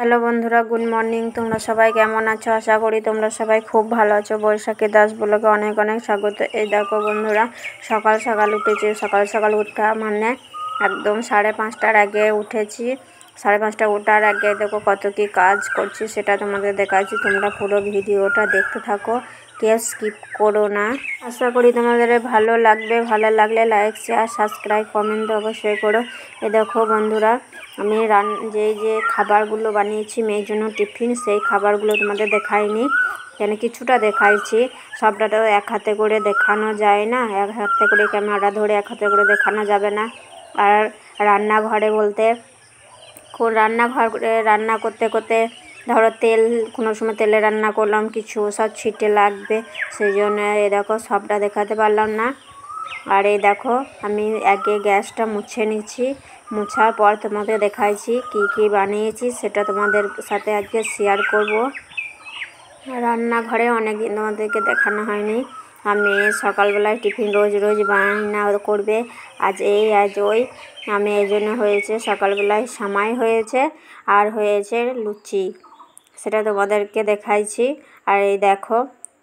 Hello বন্ধুরা, good morning. তোমরা সবাই কেমন আছো? আশা করি তোমরা সবাই খুব ভালো আছো। বৈশাখী দাস ব্লগে অনেক অনেক স্বাগত। এই দেখো বন্ধুরা, সকাল সকাল উঠেছি। সকাল সকাল উঠা মানে একদম 5:30টার আগে উঠেছি। 5:30টা ওঠার আগে দেখো কত কি কাজ করছি, সেটা তোমাদের দেখাচ্ছি। তোমরা পুরো ভিডিওটা দেখতে থাকো, কেউ স্কিপ করো না। আশা করি তোমাদের ভালো লাগবে। ভালো লাগলে লাইক, শেয়ার, সাবস্ক্রাইব, কমেন্ট অবশ্যই করো। এই দেখো বন্ধুরা, আমি যে খাবারগুলো বানিয়েছি মেয়ের জন্য টিফিন, সেই খাবারগুলো তোমাদের দেখাইনি, কেন কিছুটা দেখাইছি। সবটা তো এক হাতে করে দেখানো যায় না, এক হাতে করে ক্যামেরা ধরে এক হাতে করে দেখানো যাবে না। আর রান্নাঘরে বলতে রান্নাঘরে রান্না করতে করতে ধরো তেল, কোনো সময় তেলে রান্না করলাম, কিছু সব ছিটে লাগবে, সেই জন্য এই দেখো সবটা দেখাতে পারলাম না। আর এই দেখো আমি আগে গ্যাসটা মুছে নিচ্ছি, মুছার পর তোমাদের দেখাইছি কি কি বানিয়েছি, সেটা তোমাদের সাথে আজকে শেয়ার করব। রান্নাঘরে অনেক দিন তোমাদেরকে দেখানো হয়নি। আমি সকালবেলায় টিফিন রোজ রোজ বানানা করবে, আজ এই আজ ওই। আমি এই জন্য হয়েছে সকালবেলায় সামাই হয়েছে আর হয়েছে লুচি, সেটা তোমাদেরকে দেখাইছি। আর এই দেখো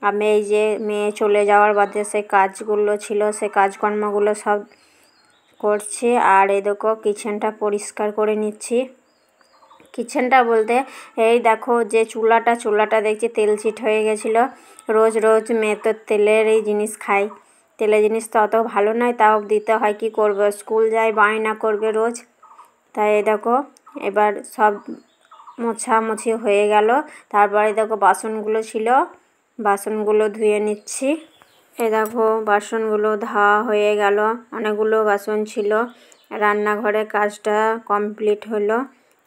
আমি এই যে মেয়ে চলে যাওয়ার বাদে সেই কাজগুলো ছিল, সেই কাজকর্মগুলো সব করছি। আর এই দেখো কিচেনটা পরিষ্কার করে নিচ্ছি। কিচেনটা বলতে এই দেখো যে চুলাটা দেখছি তেল চিট হয়ে গেছিলো। রোজ রোজ মেয়ে তো তেলের এই জিনিস খাই, তেলের জিনিস তো অত ভালো নয়, তাও দিতে হয়, কি করব, স্কুল যাই বায়না করবে রোজ। তাই এই দেখো এবার সব মোছামুছি হয়ে গেল। তারপরে দেখো বাসনগুলো ছিল, বাসনগুলো ধুয়ে নিচ্ছি। এই দেখো বাসনগুলো ধোয়া হয়ে গেল, অনেকগুলো বাসন ছিল। রান্নাঘরে কাজটা কমপ্লিট হলো,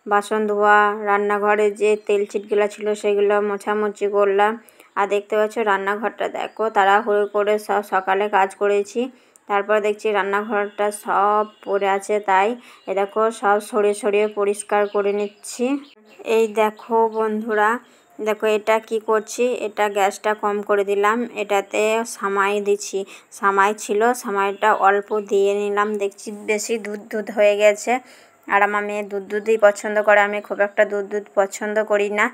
বাসন ধোয়া, রান্নাঘরে যে তেল চিটগুলো ছিল সেগুলো মোছামুছি করলাম। আর দেখতে পাচ্ছ রান্নাঘরটা দেখো তাড়াহুড়ো করে সব সকালে কাজ করেছি, তারপর দেখছি রান্নাঘরটা সব পড়ে আছে, তাই এ দেখো সব সরিয়ে পরিষ্কার করে নিচ্ছি। এই দেখো বন্ধুরা, দেখো এটা কি করছি, এটা গ্যাসটা কম করে দিলাম, এটাতে সামাই দিচ্ছি। সামাই ছিল, সামাইটা অল্প দিয়ে নিলাম, দেখছি বেশি দুধ হয়ে গেছে। আর আমার মেয়ে দুধই পছন্দ করে, আমি খুব একটা দুধ পছন্দ করি না,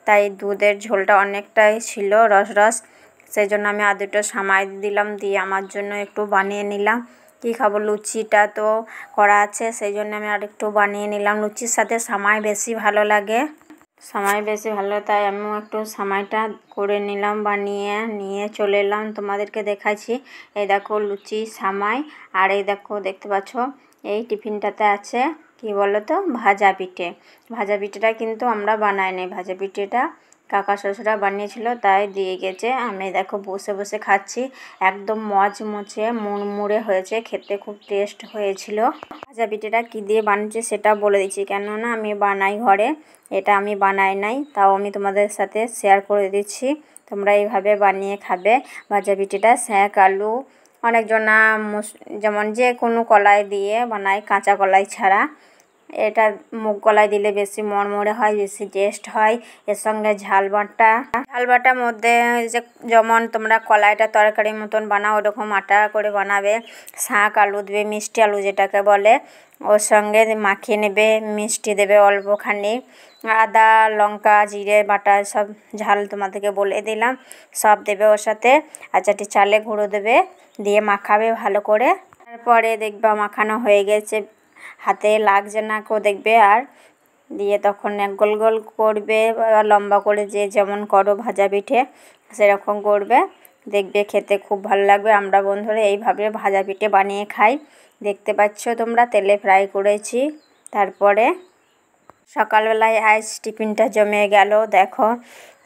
তাই দুধের ঝোলটা অনেকটাই ছিল রস, সেই জন্য আমি আর দুটো সামাই দিলাম, দিয়ে আমার জন্য একটু বানিয়ে নিলাম। কী খাবো, লুচিটা তো করা আছে, সেই জন্য আমি আর একটু বানিয়ে নিলাম। লুচির সাথে সামাই বেশি ভালো লাগে, তাই আমিও একটু সামাইটা করে নিলাম, বানিয়ে নিয়ে চলে এলাম, তোমাদেরকে দেখাচ্ছি। এই দেখো লুচি, সামাই। আর এই দেখো দেখতে পাচ্ছ এই টিফিনটাতে আছে কি বলো তো, ভাজা পিঠেটা কিন্তু আমরা বানাইনি, ভাজা পিঠেটা কাকা শ্বশুরা বানিয়েছিল, তাই দিয়ে গেছে। আমি দেখো বসে বসে খাচ্ছি, একদম মচমচে মুড়মুড়ে হয়েছে, খেতে খুব টেস্ট হয়েছিল। ভাজা পিঠেটা কী দিয়ে বানিয়েছি সেটা বলে দিচ্ছি, কেননা আমি বানাই ঘরে, এটা আমি বানাই নাই, তাও আমি তোমাদের সাথে শেয়ার করে দিচ্ছি। তোমরা এইভাবে বানিয়ে খাবে ভাজা পিঠেটা। শাক, আলু, অনেকজনা যেমন যে কোনো কলাই দিয়ে বানায়, কাঁচা কলাই ছাড়া। এটা মুগ কলাই দিলে বেশি মরমরে হয়, বেশি টেস্ট হয়। এর সঙ্গে ঝাল বাটার মধ্যে যে যেমন তোমরা কলাইটা তরকারির মতন বানাও, ওরকম আটা করে বানাবে। শাক, আলু দেবে, মিষ্টি আলু যেটাকে বলে, ওর সঙ্গে মাখিয়ে নেবে, মিষ্টি দেবে অল্পখানি, আদা, লঙ্কা, জিরে বাটা, সব ঝাল তোমাদেরকে বলে দিলাম, সব দেবে ওর সাথে। আর চারটি চালের গুঁড়ো দেবে, দিয়ে মাখাবে ভালো করে। তারপরে দেখবে মাখানো হয়ে গেছে, হাতে লাগছে না কেউ দেখবে। আর দিয়ে তখন গোল গোল করবে, লম্বা করে যে যেমন করো ভাজা পিঠে সেরকম করবে, দেখবে খেতে খুব ভালো লাগবে। আমরা বন্ধুরা এইভাবে ভাজা পিঠে বানিয়ে খাই। দেখতে পাচ্ছ তোমরা তেলে ফ্রাই করেছি। তারপরে সকালবেলায় আজ টিফিনটা জমে গেল, দেখো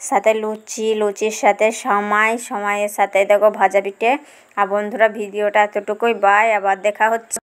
সাথে লুচির সাথে সময়ের সাথে দেখো ভাজা পিঠে। আর বন্ধুরা ভিডিওটা এতটুকুই, বাই, আবার দেখা হচ্ছে।